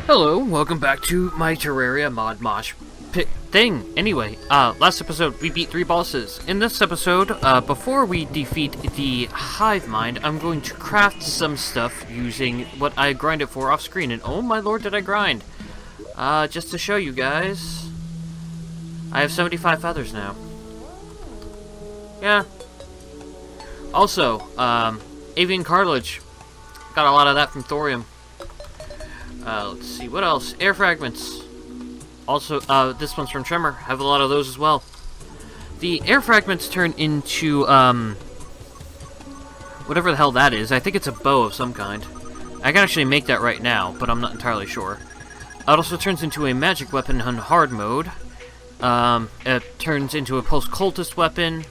Hello, welcome back to my Terraria mod Moshpit thing. Anyway, last episode we beat 3 bosses. In this episode, before we defeat the Hive Mind, I'm going to craft some stuff using what I grinded for off screen. And oh my lord, did I grind! Just to show you guys, I have 75 feathers now. Yeah. Also, avian cartilage. Got a lot of that from thorium. Let's see, what else? Air fragments. Also, this one's from Tremor. Have a lot of those as well. The air fragments turn into, whatever the hell that is. I think it's a bow of some kind. I can actually make that right now, but I'm not entirely sure. It also turns into a magic weapon on hard mode. It turns into a post-cultist weapon.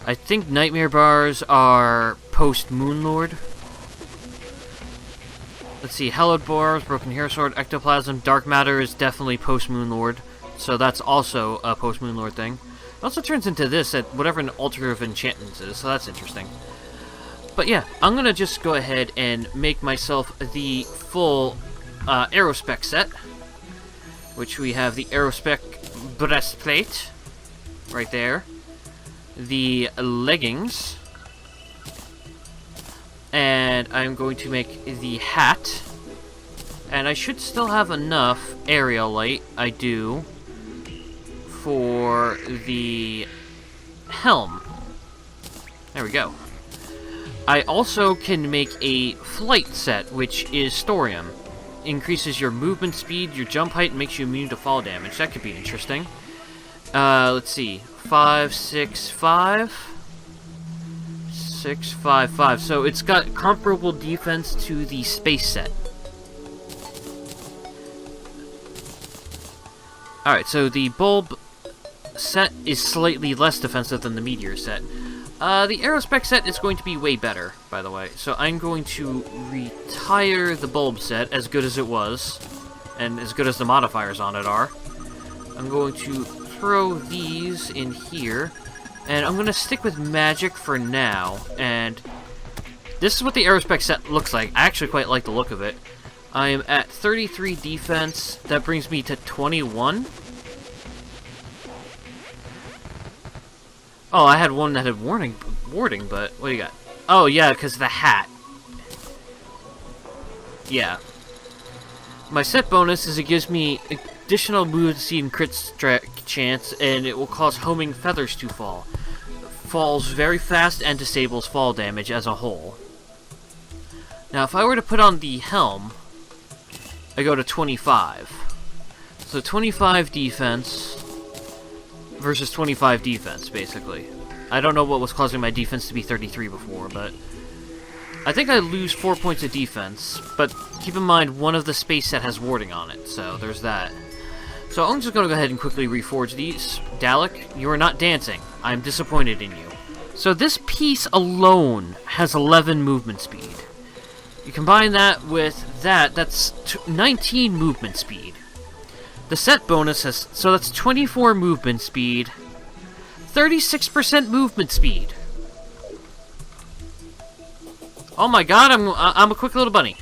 I think nightmare bars are post-moonlord. Let's see, hallowed bars, broken hair sword, ectoplasm, dark matter is definitely post-moonlord. So that's also a post-moonlord thing. It also turns into this at whatever an altar of enchantments is, so that's interesting. But yeah, I'm gonna just go ahead and make myself the full aerospec set, which we have the aerospec breastplate right there, the leggings, and I'm going to make the hat, and I should still have enough aerial light, I do, for the helm. There we go. I also can make a flight set, which is thorium. Increases your movement speed, your jump height, and makes you immune to fall damage. That could be interesting. Let's see. 5, 6, 5. 6, 5, 5. So it's got comparable defense to the space set. Alright, so the bulb set is slightly less defensive than the meteor set. The aerospec set is going to be way better, by the way. So I'm going to retire the bulb set, as good as it was, and as good as the modifiers on it are. I'm going to throw these in here, and I'm going to stick with magic for now. And this is what the aerospec set looks like. I actually quite like the look of it. I am at 33 defense. That brings me to 21. Oh, I had one that had warding, but what do you got? Oh, yeah, because of the hat. Yeah. My set bonus is it gives me additional movement speed and crit chance, and it will cause homing feathers to fall. Falls very fast and disables fall damage as a whole. Now, if I were to put on the helm, I go to 25. So 25 defense versus 25 defense, basically. I don't know what was causing my defense to be 33 before, but I think I lose 4 points of defense, but keep in mind one of the space set has warding on it, so there's that. So I'm just going to go ahead and quickly reforge these. Dalek, you are not dancing. I'm disappointed in you. So this piece alone has 11 movement speed. You combine that with that, that's 19 movement speed. The set bonus has, so that's 24 movement speed, 36% movement speed. Oh my god, I'm a quick little bunny.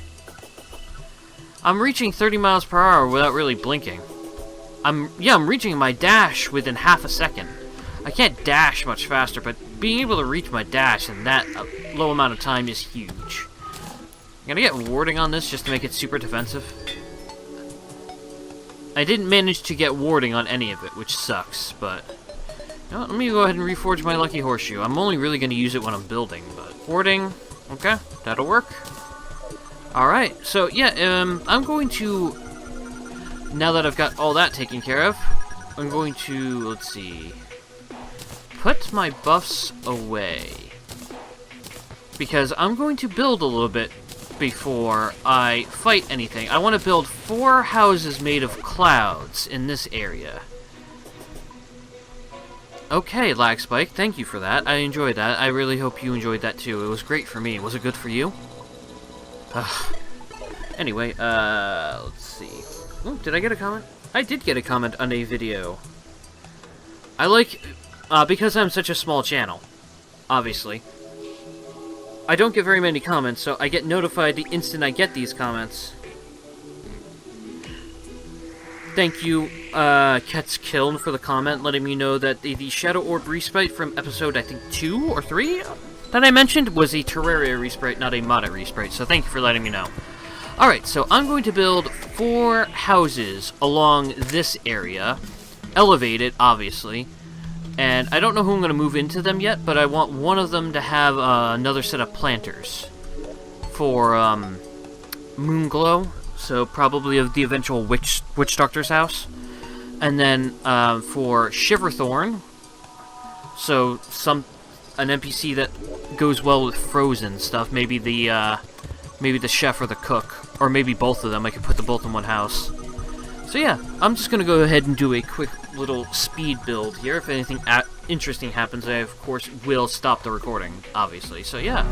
I'm reaching 30 miles per hour without really blinking. I'm reaching my dash within half a second. I can't dash much faster, but being able to reach my dash in that low amount of time is huge. I'm gonna get warding on this just to make it super defensive. I didn't manage to get warding on any of it, which sucks, but you know what, let me go ahead and reforge my lucky horseshoe. I'm only really going to use it when I'm building, but warding, okay, that'll work. Alright, so yeah, I'm going to, now that I've got all that taken care of, I'm going to, let's see, put my buffs away, because I'm going to build a little bit before I fight anything. I want to build 4 houses made of clouds in this area. Okay, Lag Spike, thank you for that. I enjoyed that. I really hope you enjoyed that too. It was great for me. Was it good for you? Anyway, let's see. Ooh, did I get a comment? I did get a comment on a video. I like, because I'm such a small channel, obviously. I don't get very many comments, so I get notified the instant I get these comments. Thank you, Ket's Kiln, for the comment, letting me know that the Shadow Orb Respite from episode, I think, 2 or 3 that I mentioned was a Terraria Respite, not a modded Respite, so thank you for letting me know. Alright, so I'm going to build 4 houses along this area, elevated, obviously, and I don't know who I'm going to move into them yet, but I want one of them to have another set of planters for Moonglow, so probably of the eventual Witch Doctor's house, and then for Shiverthorn, so an NPC that goes well with frozen stuff, maybe the chef or the cook, or maybe both of them. I could put them both in one house. So yeah, I'm just gonna go ahead and do a quick little speed build here. If anything interesting happens, I of course will stop the recording, obviously. So yeah.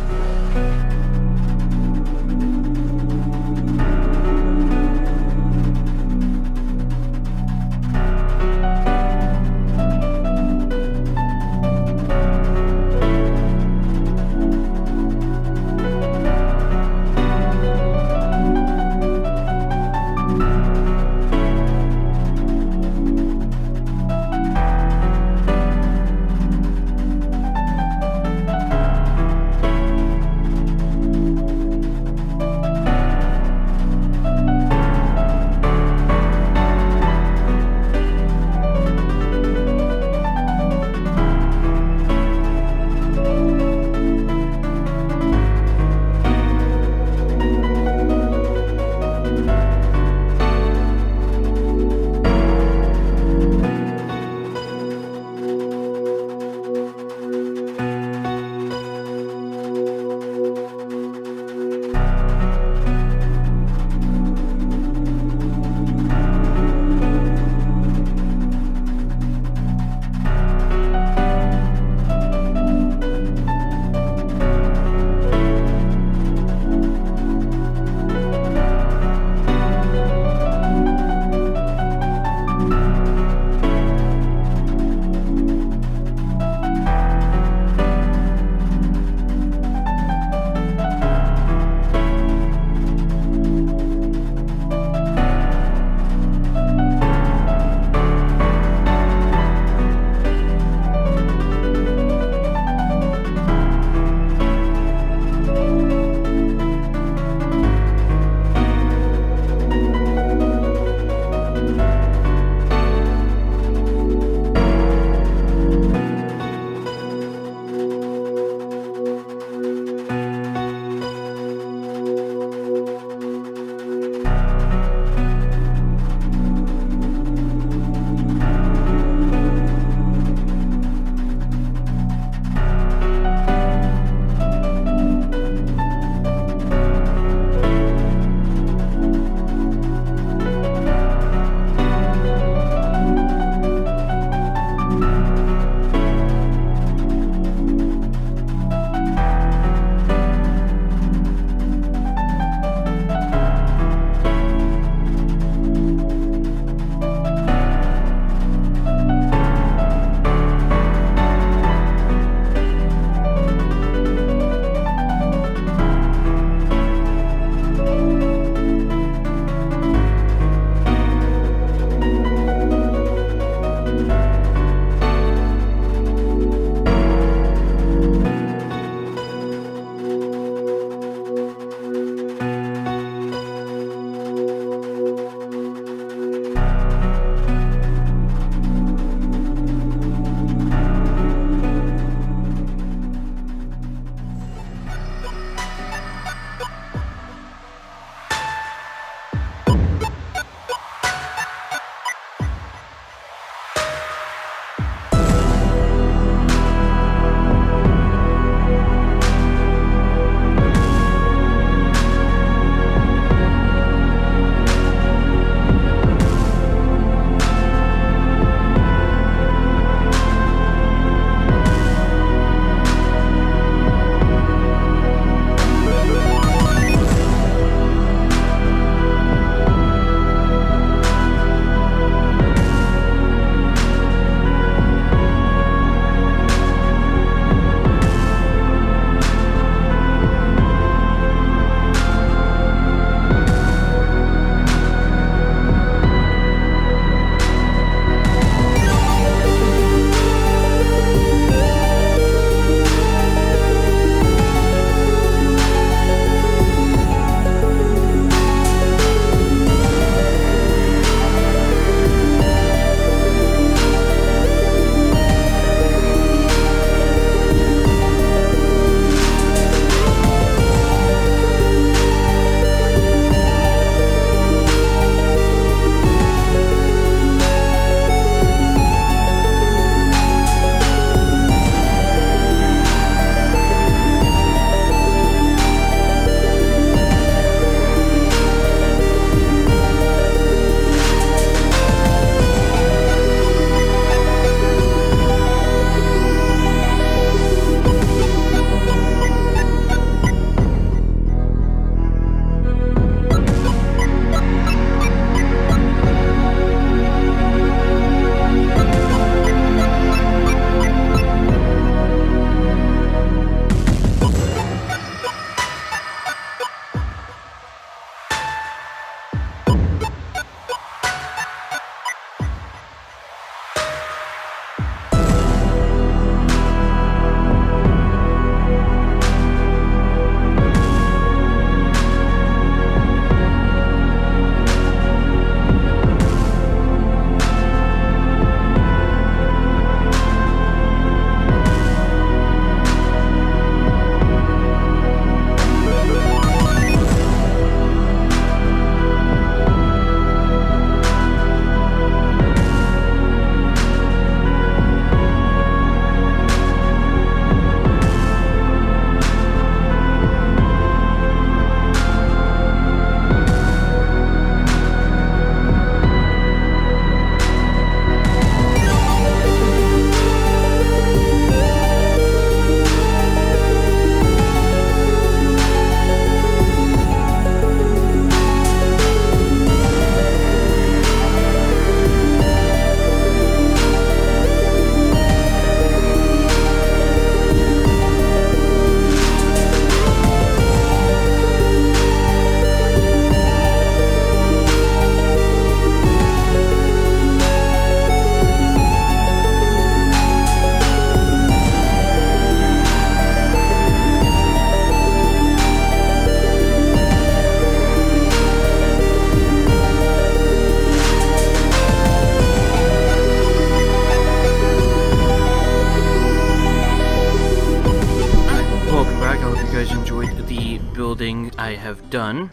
hope you guys enjoyed the building I have done.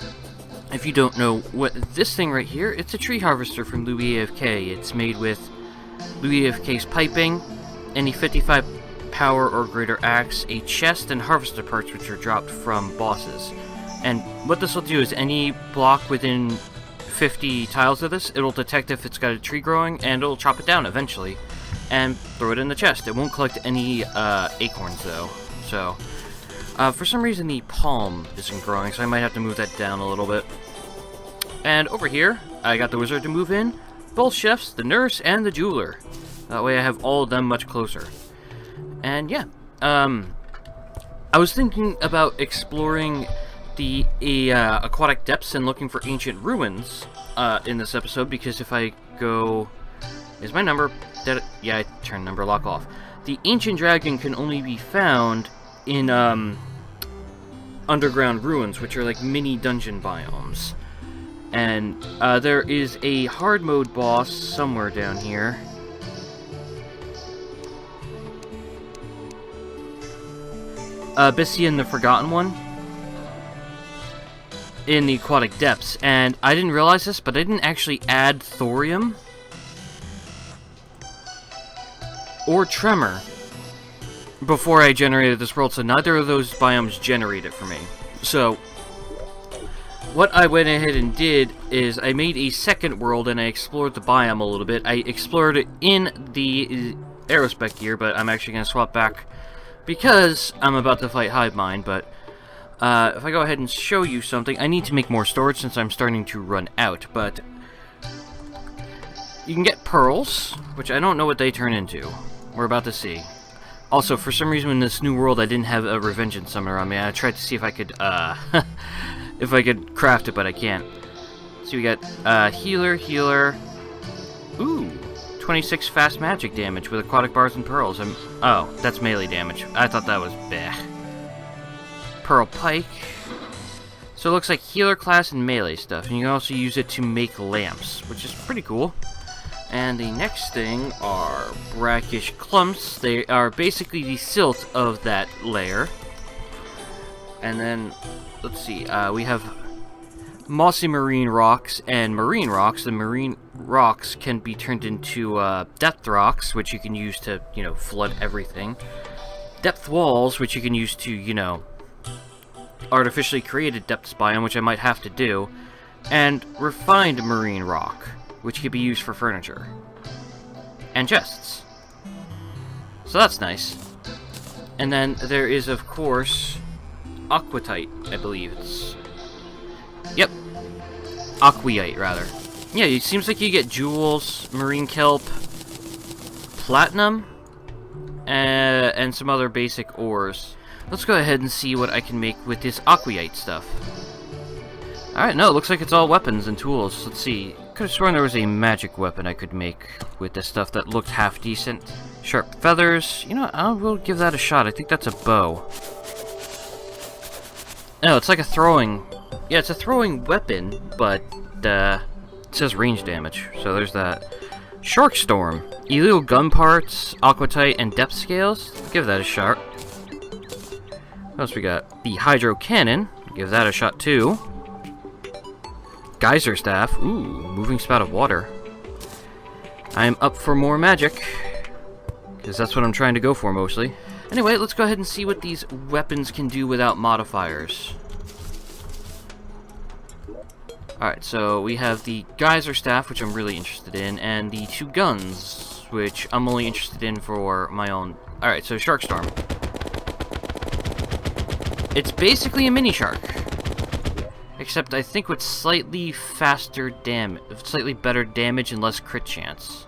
If you don't know what this thing right here, it's a tree harvester from Louis AFK. It's made with Louis AFK's piping, any 55 power or greater axe, a chest, and harvester parts which are dropped from bosses. And what this will do is any block within 50 tiles of this, it'll detect if it's got a tree growing, and it'll chop it down eventually, and throw it in the chest. It won't collect any acorns though. So, for some reason the palm isn't growing, so I might have to move that down a little bit. And over here, I got the wizard to move in, both chefs, the nurse, and the jeweler. That way I have all of them much closer. And yeah, I was thinking about exploring the aquatic depths and looking for ancient ruins in this episode, because if I go... Is my number... Yeah, I turned number lock off. The ancient dragon can only be found in underground ruins, which are like mini dungeon biomes. And there is a hard mode boss somewhere down here. Bee and the Forgotten One in the aquatic depths, and I didn't realize this, but I didn't actually add thorium or tremor before I generated this world, so neither of those biomes generate it for me. So what I went ahead and did is I made a second world and I explored the biome a little bit. I explored it in the aerospec gear, but I'm actually going to swap back because I'm about to fight Hive Mind. But if I go ahead and show you something, I need to make more storage since I'm starting to run out. But you can get pearls, which I don't know what they turn into. We're about to see. Also, for some reason in this new world I didn't have a Revengeance Summoner on me. I tried to see if I could if I could craft it, but I can't. So we got healer. Ooh, 26 fast magic damage with aquatic bars and pearls. Oh, that's melee damage. I thought that was bleh. Pearl Pike. So it looks like healer class and melee stuff, and you can also use it to make lamps, which is pretty cool. And the next thing are Rakish Clumps. They are basically the silt of that layer. And then, let's see, we have mossy marine rocks and marine rocks. The marine rocks can be turned into depth rocks, which you can use to, flood everything. Depth walls, which you can use to, artificially create a depths biome, which I might have to do. And refined marine rock, which can be used for furniture. And chests. So that's nice. And then there is, of course, aquatite, I believe it's... Yep. Aquaite, rather. Yeah, it seems like you get jewels, marine kelp, platinum, and some other basic ores. Let's go ahead and see what I can make with this aquaite stuff. Alright, no, it looks like it's all weapons and tools. Let's see. Could have sworn there was a magic weapon I could make with this stuff that looked half decent. Sharp feathers. I will give that a shot. I think that's a bow. No, it's like a throwing... Yeah, it's a throwing weapon, but it says range damage. So there's that. Shark Storm. Illegal gun parts, aquatite, and depth scales. Give that a shot. What else we got? The Hydro Cannon. Give that a shot too. Geyser Staff. Ooh, moving spout of water. I am up for more magic, because that's what I'm trying to go for mostly. Anyway, let's go ahead and see what these weapons can do without modifiers. Alright, so we have the Geyser Staff, which I'm really interested in, and the two guns, which I'm only interested in for my own... Alright, so Shark Storm. It's basically a mini shark. Except I think with slightly faster damage, slightly better damage and less crit chance.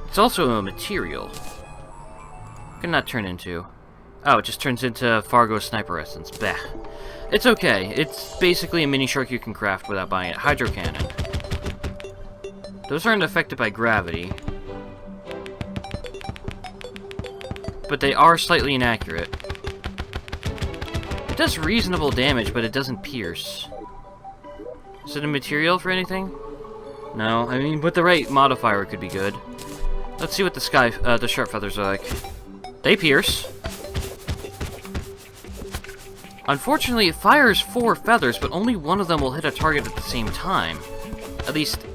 It's also a material. What can that turn into? Oh, it just turns into Fargo Sniper Essence. Bah. It's okay. It's basically a mini shark you can craft without buying it. Hydro Cannon. Those aren't affected by gravity. But they are slightly inaccurate. It does reasonable damage, but it doesn't pierce. Is it a material for anything? No, I mean, with the right modifier it could be good. Let's see what the sharp feathers are like. They pierce. Unfortunately, it fires 4 feathers, but only one of them will hit a target at the same time. At least...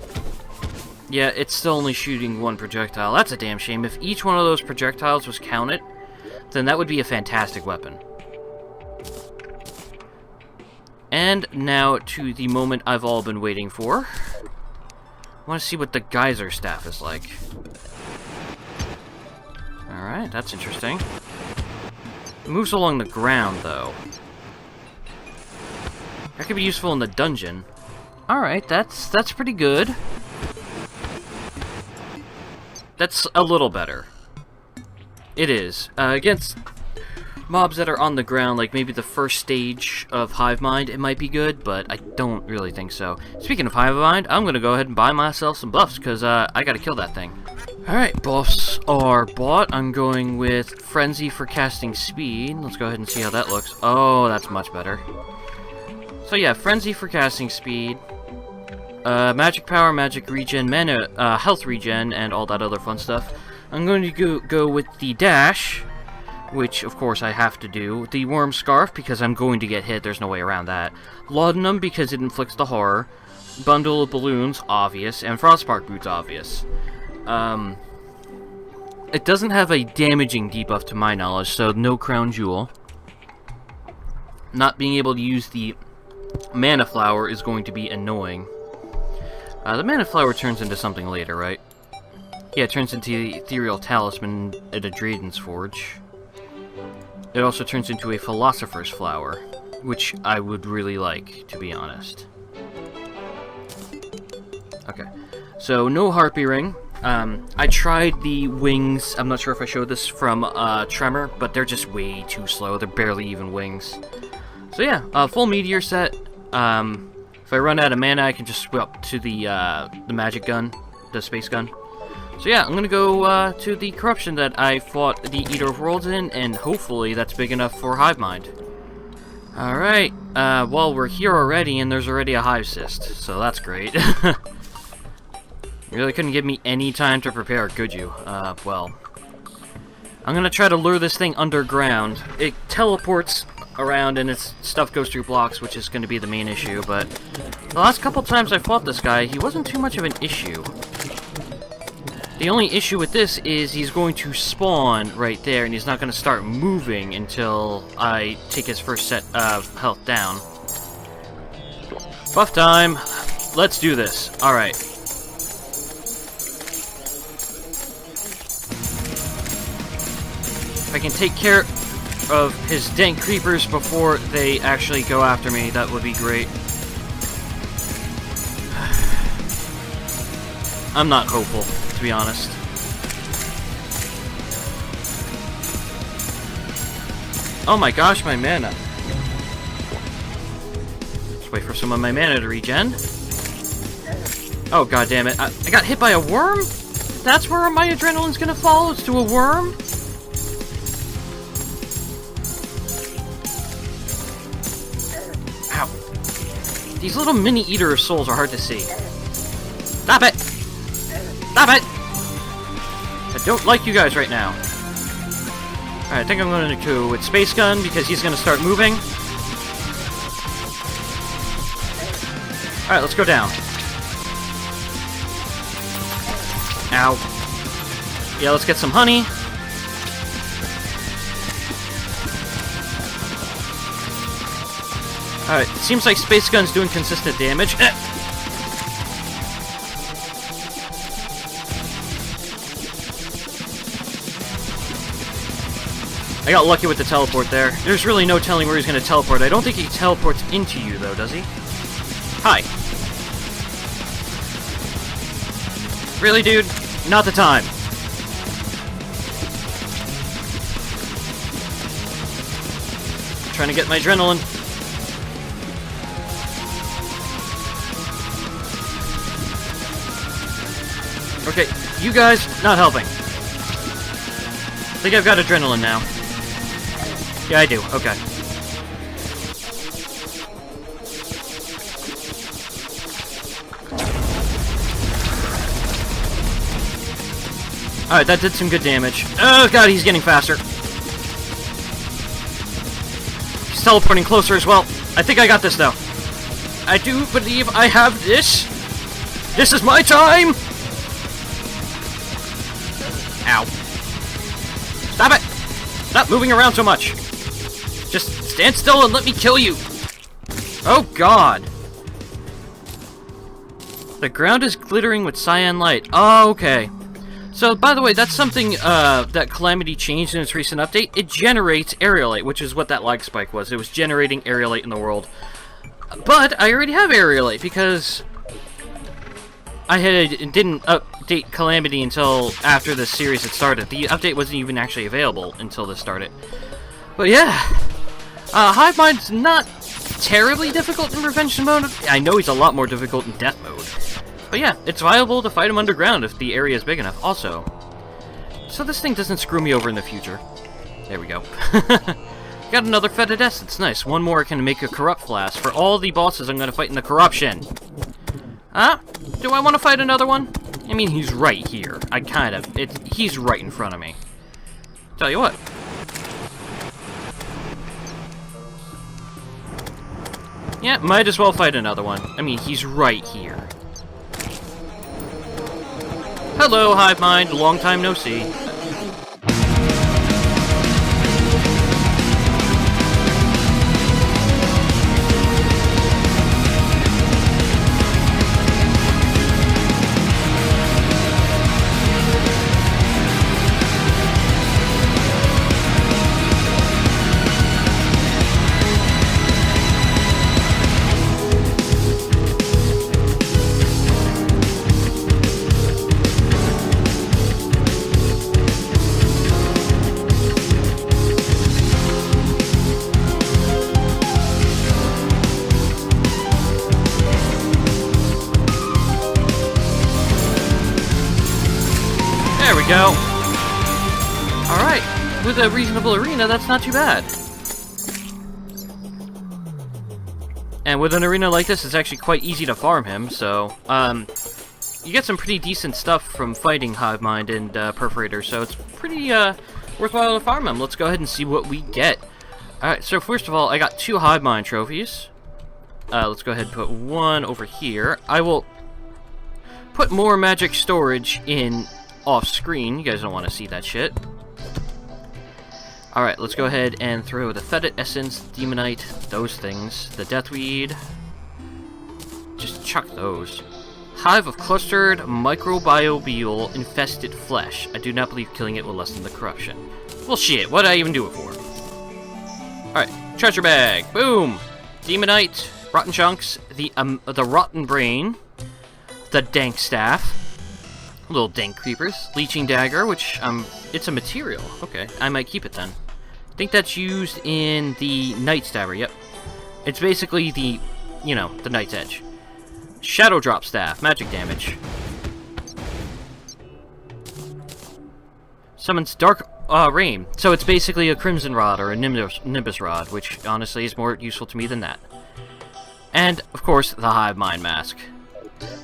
yeah, it's still only shooting 1 projectile. That's a damn shame. If each one of those projectiles was counted, then that would be a fantastic weapon. And now to the moment I've all been waiting for. I want to see what the geyser staff is like. Alright, that's interesting. It moves along the ground, though. That could be useful in the dungeon. Alright, that's pretty good. That's a little better. It is. Against mobs that are on the ground, like maybe the first stage of Hive Mind, it might be good, but I don't really think so. Speaking of Hive Mind, I'm gonna go ahead and buy myself some buffs, because I gotta kill that thing. Alright, buffs are bought. I'm going with Frenzy for casting speed. Let's go ahead and see how that looks. Oh, that's much better. So yeah, Frenzy for casting speed. Magic power, magic regen, mana, health regen, and all that other fun stuff. I'm going to go with the dash, which of course I have to do. The worm scarf, because I'm going to get hit, there's no way around that. Laudanum, because it inflicts the horror. Bundle of balloons, obvious, and frostbark boots, obvious. It doesn't have a damaging debuff to my knowledge, so no crown jewel. Not being able to use the mana flower is going to be annoying. The mana flower turns into something later, right? Yeah, it turns into the ethereal talisman at a Draiden's Forge. It also turns into a philosopher's flower, which I would really like, to be honest. Okay, so no harpy ring. I tried the wings. I'm not sure if I showed this from Tremor, but they're just way too slow. They're barely even wings. So yeah, full meteor set. If I run out of mana, I can just swap to the magic gun, the space gun. So yeah, I'm gonna go to the corruption that I fought the Eater of Worlds in, and hopefully that's big enough for Hive Mind. Alright, well, we're here already, and there's already a Hive Cyst, so that's great. You really couldn't give me any time to prepare, could you? Well, I'm gonna try to lure this thing underground. It teleports around and its stuff goes through blocks, which is going to be the main issue, but the last couple times I fought this guy, he wasn't too much of an issue. The only issue with this is he's going to spawn right there, and he's not going to start moving until I take his first set of health down. Buff time! Let's do this. Alright. If I can take care of his dank creepers before they actually go after me, that would be great. I'm not hopeful, to be honest. Oh my gosh, my mana. Just wait for some of my mana to regen. Oh god damn it. I got hit by a worm? That's where my adrenaline's gonna fall? It's to a worm? These little mini Eater of Souls are hard to see. Stop it! Stop it! I don't like you guys right now. Alright, I think I'm going to go with Space Gun because he's going to start moving. Alright, let's go down. Ow. Yeah, let's get some honey. Alright, it seems like Space Gun's doing consistent damage. I got lucky with the teleport there. There's really no telling where he's going to teleport. I don't think he teleports into you, though, does he? Hi. Really, dude? Not the time. Trying to get my adrenaline. Okay, you guys, not helping. I think I've got adrenaline now. Yeah, I do. Okay. Alright, that did some good damage. Oh god, he's getting faster. teleporting closer as well. I think I got this now. I do believe I have this. This is my time! Ow. Stop it! Stop moving around so much. Just stand still and let me kill you. Oh god. The ground is glittering with cyan light. Oh, okay. So, by the way, that's something that Calamity changed in its recent update. It generates aerialite, which is what that lag spike was. It was generating aerialite in the world. But I already have aerialite because I didn't update Calamity until after the series had started. The update wasn't even actually available until this started. But yeah, Hive Mind's not terribly difficult in prevention mode. I know he's a lot more difficult in death mode. But yeah, it's viable to fight him underground if the area is big enough. Also, so this thing doesn't screw me over in the future. There we go. Got another fetid essence. Nice. One more can make a corrupt flask for all the bosses I'm going to fight in the corruption. Huh? Do I want to fight another one? I mean, he's right here. He's right in front of me. Tell you what. Yeah, might as well fight another one. I mean, he's right here. Hello, Hive Mind. Long time no see. There we go. Alright, with a reasonable arena, that's not too bad. And with an arena like this, it's actually quite easy to farm him, so, you get some pretty decent stuff from fighting Hive Mind and Perforator, so it's pretty, worthwhile to farm him. Let's go ahead and see what we get. Alright, so first of all, I got 2 Hive Mind trophies. Let's go ahead and put one over here. I will put more magic storage in off screen. You guys don't want to see that shit. Alright, let's go ahead and throw the Fetid Essence, Demonite, those things. The Deathweed. Just chuck those. Hive of clustered microbial infested flesh. I do not believe killing it will lessen the corruption. Well shit, what did I even do it for? Alright, treasure bag. Boom! Demonite, rotten chunks, the rotten brain, the dank staff, little dank creepers, leeching dagger, which it's a material. Okay, I might keep it then. I think that's used in the Night Stabber. Yep, it's basically the, you know, the Night's Edge. Shadow drop staff, magic damage. Summons dark rain, so it's basically a crimson rod or a nimbus rod, which honestly is more useful to me than that. And of course, the Hive Mind mask.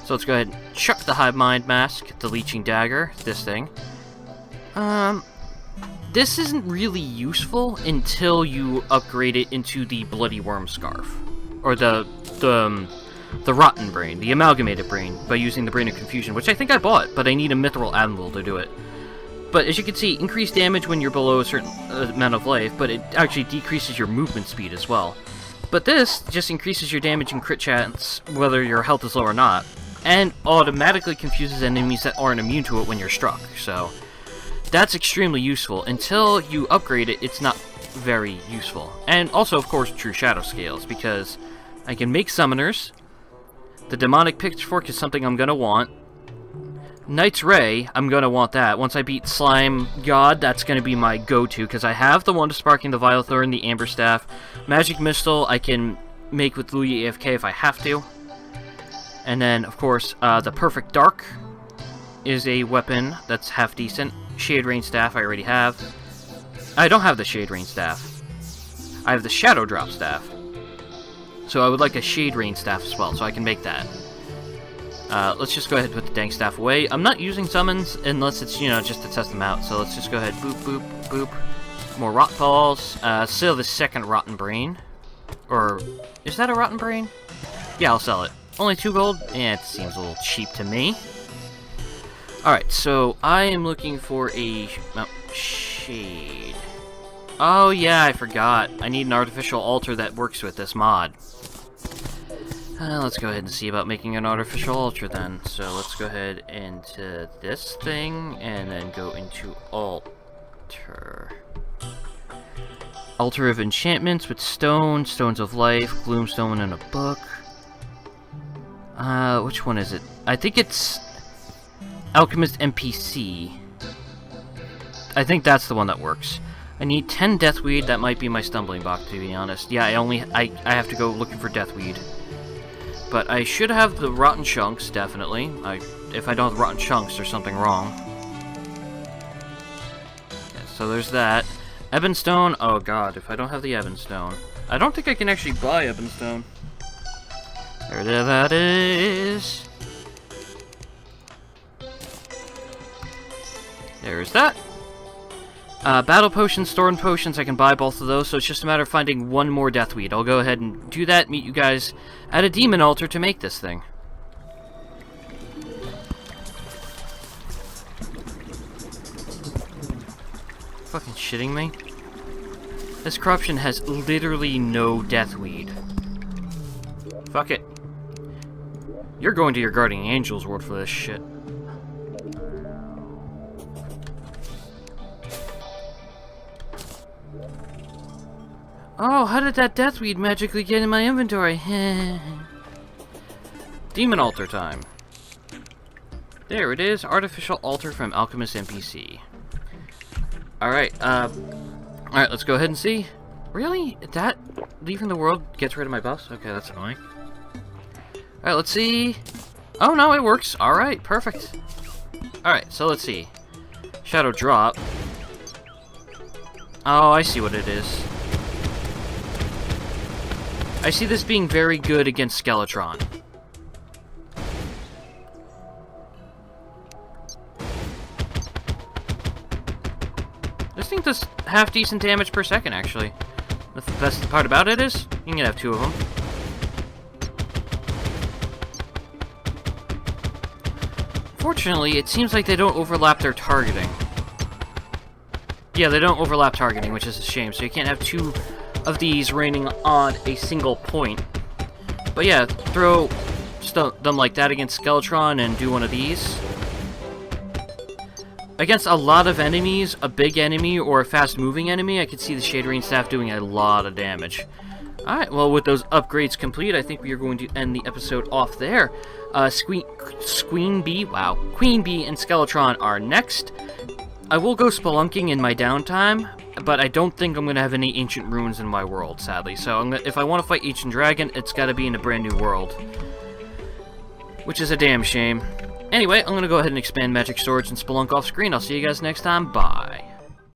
So let's go ahead and chuck the Hive Mind mask, the leeching dagger, this thing. This isn't really useful until you upgrade it into the Bloody Worm Scarf, or the Rotten Brain, the Amalgamated Brain, by using the Brain of Confusion, which I think I bought, but I need a Mithril Admiral to do it. But as you can see, increased damage when you're below a certain amount of life, but it actually decreases your movement speed as well. But this just increases your damage and crit chance, whether your health is low or not, and automatically confuses enemies that aren't immune to it when you're struck, so that's extremely useful. Until you upgrade it, it's not very useful. And also, of course, True Shadow Scales, because I can make summoners. The Demonic Pitchfork is something I'm gonna want. Knight's Ray, I'm gonna want that. Once I beat Slime God, that's gonna be my go-to, because I have the Wonder Sparking, the Vile Thorn, the Amber Staff. Magic Missile I can make with Louis AFK if I have to. And then, of course, the Perfect Dark is a weapon that's half decent. Shade Rain Staff I already have. I don't have the Shade Rain Staff. I have the Shadow Drop Staff. So I would like a Shade Rain Staff as well, so I can make that. Let's just go ahead and put the Dank Staff away. I'm not using summons unless it's, you know, just to test them out. So let's just go ahead, boop, boop, boop. More Rot Falls. Still the second Rotten Brain. Or, is that a rotten brain? Yeah, I'll sell it. Only 2 gold? Yeah, it seems a little cheap to me. Alright, so I am looking for a... shade. Oh yeah, I forgot. I need an artificial altar that works with this mod. Let's go ahead and see about making an artificial altar then. So let's go ahead into this thing, and then go into altar. Altar of enchantments with stone, stones of life, gloomstone, and a book. Which one is it? I think it's Alchemist NPC. I think that's the one that works. I need 10 deathweed. That might be my stumbling block, to be honest. Yeah, I have to go looking for deathweed. But I should have the rotten chunks, definitely. If I don't have rotten chunks, there's something wrong. Yeah, so there's that. Ebonstone. Oh god, if I don't have the Ebonstone. I don't think I can actually buy Ebonstone. There that is. There's that. Battle potions, thorn potions, I can buy both of those, so it's just a matter of finding one more deathweed. I'll go ahead and do that, meet you guys at a demon altar to make this thing. Fucking shitting me? This corruption has literally no deathweed. Fuck it. You're going to your guardian angel's world for this shit. Oh, how did that deathweed magically get in my inventory? Demon altar time. There it is, artificial altar from Alchemist NPC. Alright, alright, let's go ahead and see. Really? That leaving the world gets rid of my buffs? Okay, that's annoying. Alright, let's see. Oh no, it works. Alright, perfect. Alright, so let's see. Shadow drop. Oh, I see what it is. I see this being very good against Skeletron. This thing does half decent damage per second, actually. The best part about it is, you can have 2 of them. Fortunately, it seems like they don't overlap their targeting. Yeah, they don't overlap targeting, which is a shame, so you can't have 2 of these raining on a single point. But yeah, throw them like that against Skeletron and do one of these. Against a lot of enemies, a big enemy or a fast-moving enemy, I could see the Shade Rain Staff doing a lot of damage. Alright, well, with those upgrades complete, I think we are going to end the episode off there. Queen Bee and Skeletron are next. I will go spelunking in my downtime, but I don't think I'm going to have any ancient ruins in my world, sadly. So if I want to fight Ancient Dragon, it's got to be in a brand new world. Which is a damn shame. Anyway, I'm going to go ahead and expand Magic Swords and spelunk off screen. I'll see you guys next time. Bye.